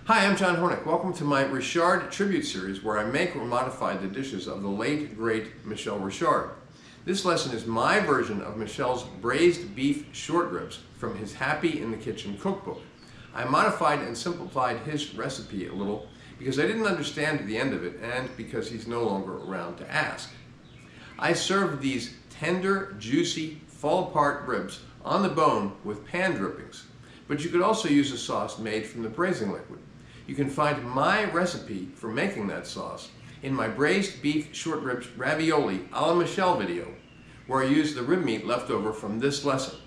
Hi, I'm John Hornick. Welcome to my Richard tribute series where I make or modify the dishes of the late, great Michel Richard. This lesson is my version of Michel's Braised Beef Short Ribs from his Happy in the Kitchen cookbook. I modified and simplified his recipe a little because I didn't understand the end of it and because he's no longer around to ask. I served these tender, juicy, fall-apart ribs on the bone with pan drippings, but you could also use a sauce made from the braising liquid. You can find my recipe for making that sauce in my Braised Beef Short Ribs Ravioli a la Michel video, where I use the rib meat left over from this lesson.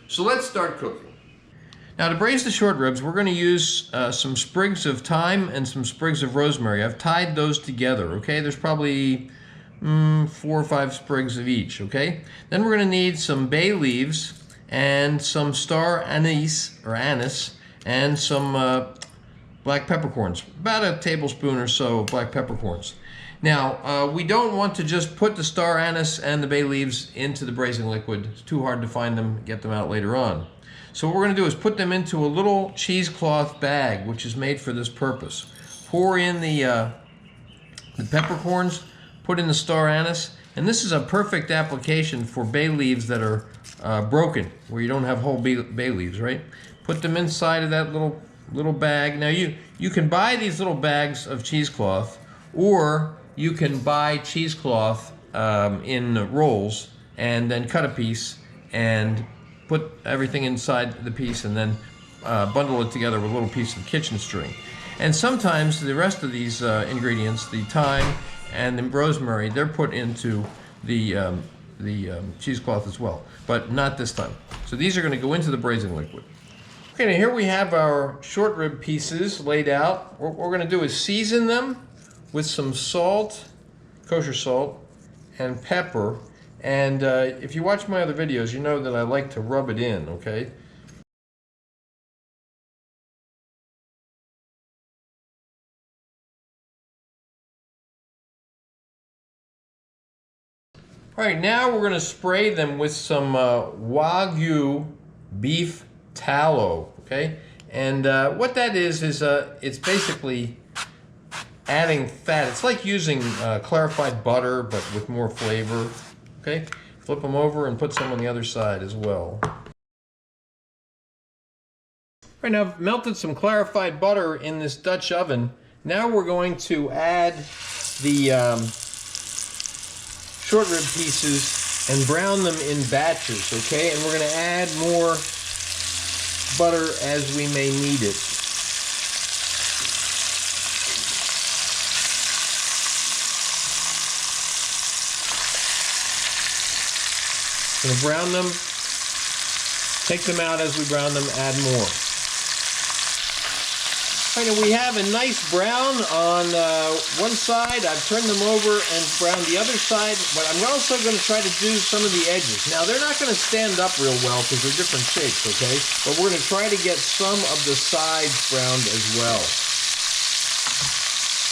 So let's start cooking. Now to braise the short ribs, we're going to use some sprigs of thyme and some sprigs of rosemary. I've tied those together, okay? There's probably 4 or 5 sprigs of each, okay? Then we're going to need some bay leaves and some star anise, and some black peppercorns, about a tablespoon or so of black peppercorns. Now, we don't want to just put the star anise and the bay leaves into the braising liquid. It's too hard to find them, get them out later on. So what we're going to do is put them into a little cheesecloth bag, which is made for this purpose. Pour in the peppercorns, put in the star anise, and this is a perfect application for bay leaves that are broken, where you don't have whole bay leaves, right? Put them inside of that little bag. Now you can buy these little bags of cheesecloth, or you can buy cheesecloth in rolls and then cut a piece and put everything inside the piece and then bundle it together with a little piece of kitchen string. And sometimes the rest of these ingredients, the thyme and the rosemary, they're put into the cheesecloth as well, but not this time. So these are going to go into the braising liquid. Okay, now here we have our short rib pieces laid out. What we're going to do is season them with some salt, kosher salt, and pepper. And if you watch my other videos, you know that I like to rub it in, okay? All right, now we're going to spray them with some Wagyu beef tallow, okay? And what that is it's basically adding fat. It's like using clarified butter, but with more flavor, okay? Flip them over and put some on the other side as well. All right, now I've melted some clarified butter in this Dutch oven. Now we're going to add the short rib pieces and brown them in batches, okay? And we're going to add more butter as we may need it. Going to brown them, take them out as we brown them, add more. All right, and we have a nice brown on one side. I've turned them over and browned the other side, but I'm also going to try to do some of the edges. Now, they're not going to stand up real well because they're different shapes, okay? But we're going to try to get some of the sides browned as well.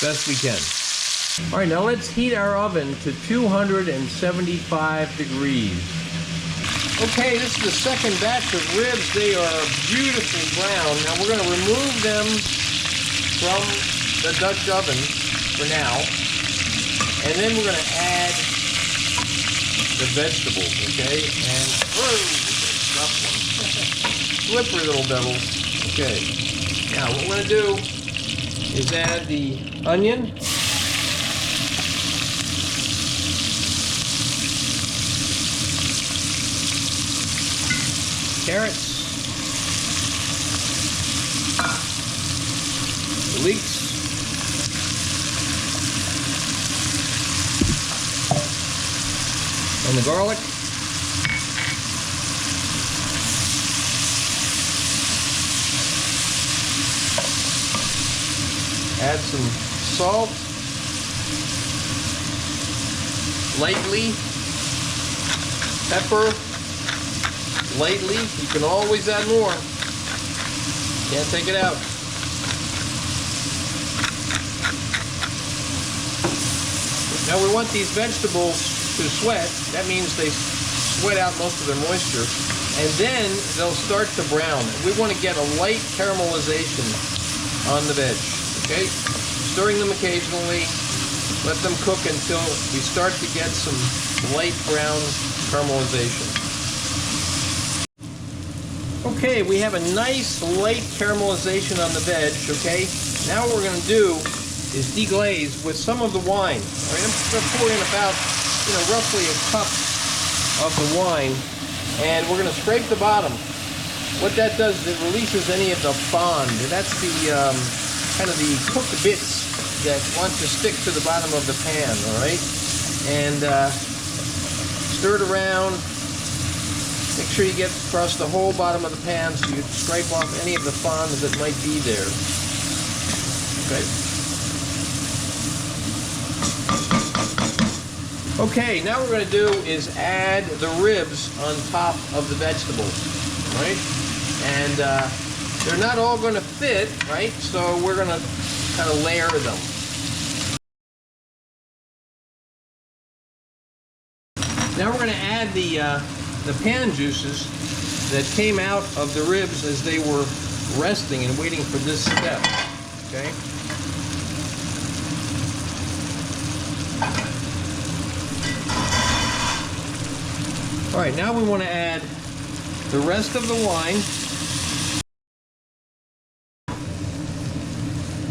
Best we can. All right, now let's heat our oven to 275 degrees. Okay, this is the second batch of ribs. They are beautifully brown. Now we're going to remove them from the Dutch oven for now. And then we're going to add the vegetables, okay? And, rough one. Slippery little devils. Okay. Now what we're going to do is add the onion. Carrots, leeks, and the garlic. Add some salt, lightly, pepper, lightly. You can always add more. Can't take it out. Now we want these vegetables to sweat. That means they sweat out most of their moisture. And then they'll start to brown. We want to get a light caramelization on the veg, okay? Stirring them occasionally. Let them cook until we start to get some light brown caramelization. Okay, we have a nice light caramelization on the veg, okay? Now what we're going to do is deglaze with some of the wine. All right, I'm going to pour in about, roughly a cup of the wine, and we're going to scrape the bottom. What that does is it releases any of the fond. That's the kind of the cooked bits that want to stick to the bottom of the pan, all right? And stir it around. Make sure you get across the whole bottom of the pan so you scrape off any of the fond that might be there. Okay. Okay, now what we're going to do is add the ribs on top of the vegetables, right? And they're not all going to fit, right? So we're going to kind of layer them. Now we're going to add the pan juices that came out of the ribs as they were resting and waiting for this step, okay? All right, now we want to add the rest of the wine,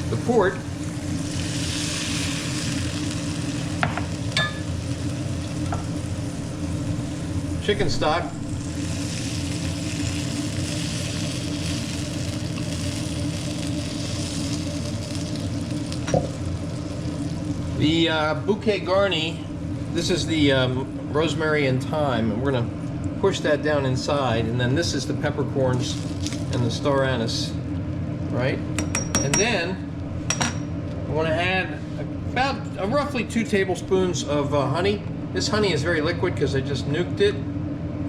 the port, chicken stock, the bouquet garni. This is the rosemary and thyme, and we're going to push that down inside, and then this is the peppercorns and the star anise, right? And then I want to add about roughly 2 tablespoons of honey. This honey is very liquid because I just nuked it,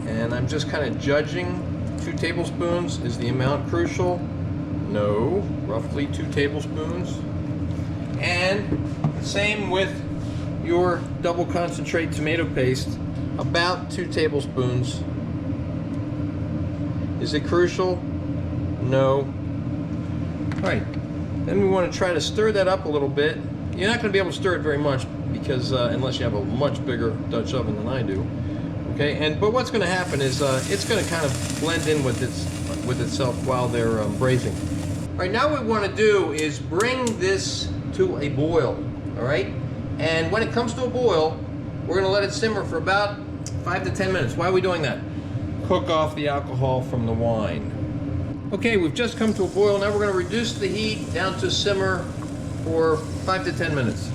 and I'm just kind of judging. 2 tablespoons. Is the amount crucial? No, roughly 2 tablespoons. And same with your double concentrate tomato paste, about 2 tablespoons. Is it crucial? No. All right, then we want to try to stir that up a little bit. You're not going to be able to stir it very much because unless you have a much bigger Dutch oven than I do. Okay, but what's going to happen is it's going to kind of blend in with itself while they're braising. All right, now what we want to do is bring this to a boil. All right, and when it comes to a boil, we're going to let it simmer for about 5 to 10 minutes. Why are we doing that? Cook off the alcohol from the wine. Okay, we've just come to a boil. Now we're going to reduce the heat down to simmer for 5 to 10 minutes.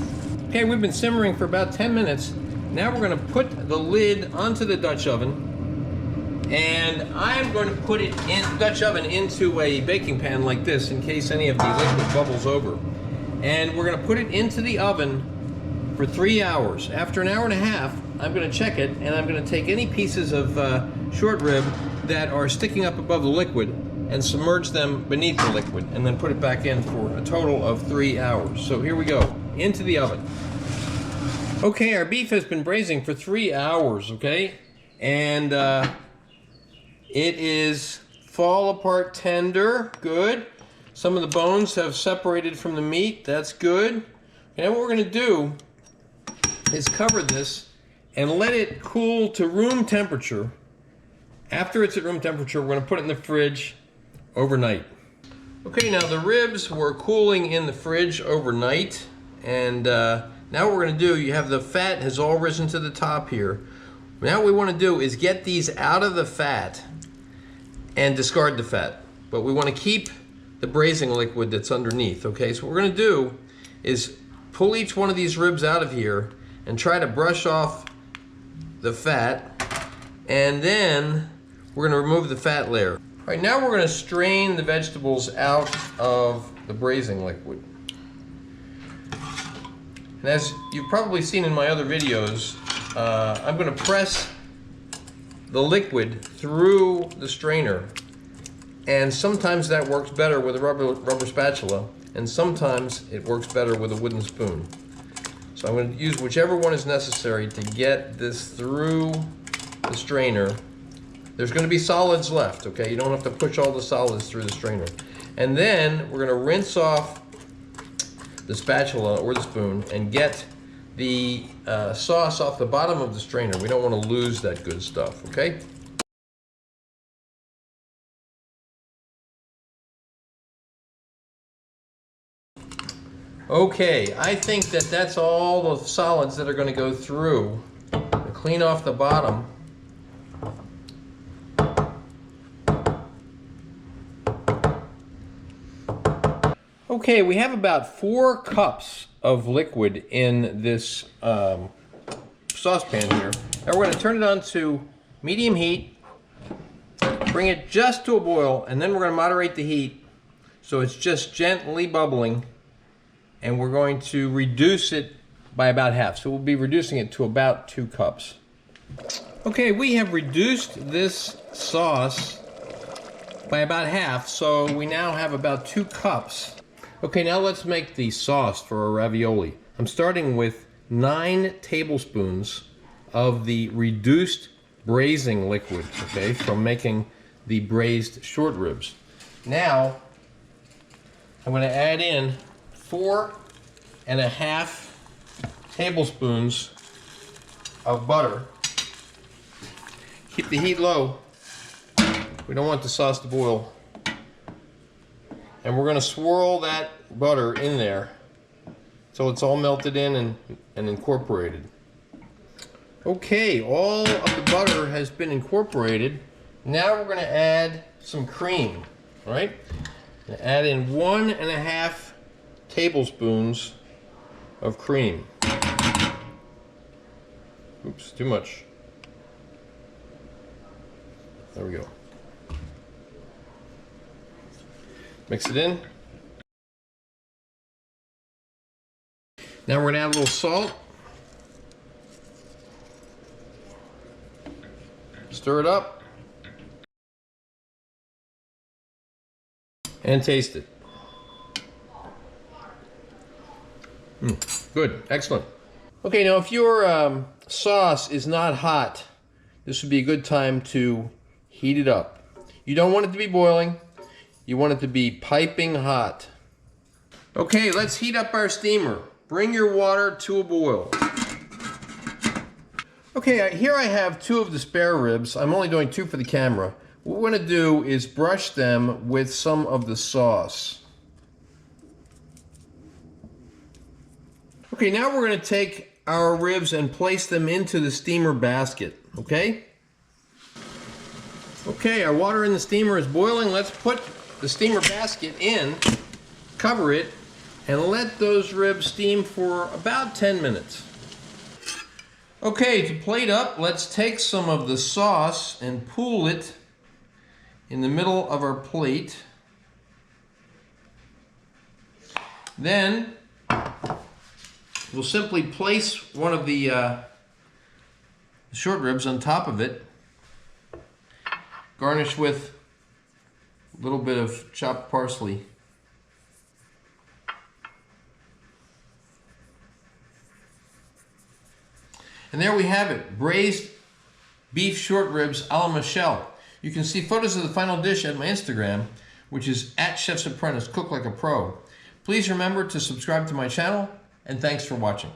Okay, we've been simmering for about 10 minutes. Now we're going to put the lid onto the Dutch oven, and I'm going to put it in the Dutch oven into a baking pan like this in case any of the liquid bubbles over. And we're going to put it into the oven for 3 hours. After an hour and a half, I'm going to check it, and I'm going to take any pieces of short rib that are sticking up above the liquid and submerge them beneath the liquid, and then put it back in for a total of 3 hours. So here we go, into the oven. Okay, our beef has been braising for 3 hours, okay? And it is fall apart tender, good. Some of the bones have separated from the meat, that's good. And what we're gonna do is cover this and let it cool to room temperature. After it's at room temperature, we're gonna put it in the fridge overnight. Okay, now the ribs were cooling in the fridge overnight, and now what we're going to do, you have the fat has all risen to the top here. Now what we want to do is get these out of the fat and discard the fat. But we want to keep the braising liquid that's underneath, okay? So what we're going to do is pull each one of these ribs out of here and try to brush off the fat, and then we're going to remove the fat layer. All right, now we're going to strain the vegetables out of the braising liquid. And as you've probably seen in my other videos, I'm going to press the liquid through the strainer. And sometimes that works better with a rubber spatula, and sometimes it works better with a wooden spoon. So I'm going to use whichever one is necessary to get this through the strainer. There's going to be solids left, okay? You don't have to push all the solids through the strainer. And then we're going to rinse off the spatula or the spoon and get the sauce off the bottom of the strainer. We don't want to lose that good stuff, okay? Okay, I think that that's all the solids that are going to go through. Clean off the bottom. Okay, we have about 4 cups of liquid in this saucepan here. Now we're going to turn it on to medium heat, bring it just to a boil, and then we're going to moderate the heat so it's just gently bubbling, and we're going to reduce it by about half. So we'll be reducing it to about 2 cups. Okay, we have reduced this sauce by about half, so we now have about 2 cups. Okay, now let's make the sauce for our ravioli. I'm starting with 9 tablespoons of the reduced braising liquid, okay, from making the braised short ribs. Now, I'm going to add in 4.5 tablespoons of butter. Keep the heat low. We don't want the sauce to boil. And we're going to swirl that butter in there so it's all melted in and incorporated. Okay, all of the butter has been incorporated. Now we're going to add some cream, all right? Add in 1.5 tablespoons of cream. Oops, too much. There we go. Mix it in. Now we're going to add a little salt. Stir it up. And taste it. Good, excellent. Okay, now if your sauce is not hot, this would be a good time to heat it up. You don't want it to be boiling. You want it to be piping hot. Okay, let's heat up our steamer. Bring your water to a boil. Okay, here I have 2 of the spare ribs. I'm only doing 2 for the camera. What we're going to do is brush them with some of the sauce. Okay, now we're going to take our ribs and place them into the steamer basket, okay? Okay, our water in the steamer is boiling. Let's put the steamer basket in, cover it, and let those ribs steam for about 10 minutes. Okay, to plate up, let's take some of the sauce and pool it in the middle of our plate. Then we'll simply place one of the short ribs on top of it, garnish with a little bit of chopped parsley. And there we have it, braised beef short ribs a la Michel. You can see photos of the final dish at my Instagram, which is @Chef's Apprentice, Cook Like a Pro. Please remember to subscribe to my channel, and thanks for watching.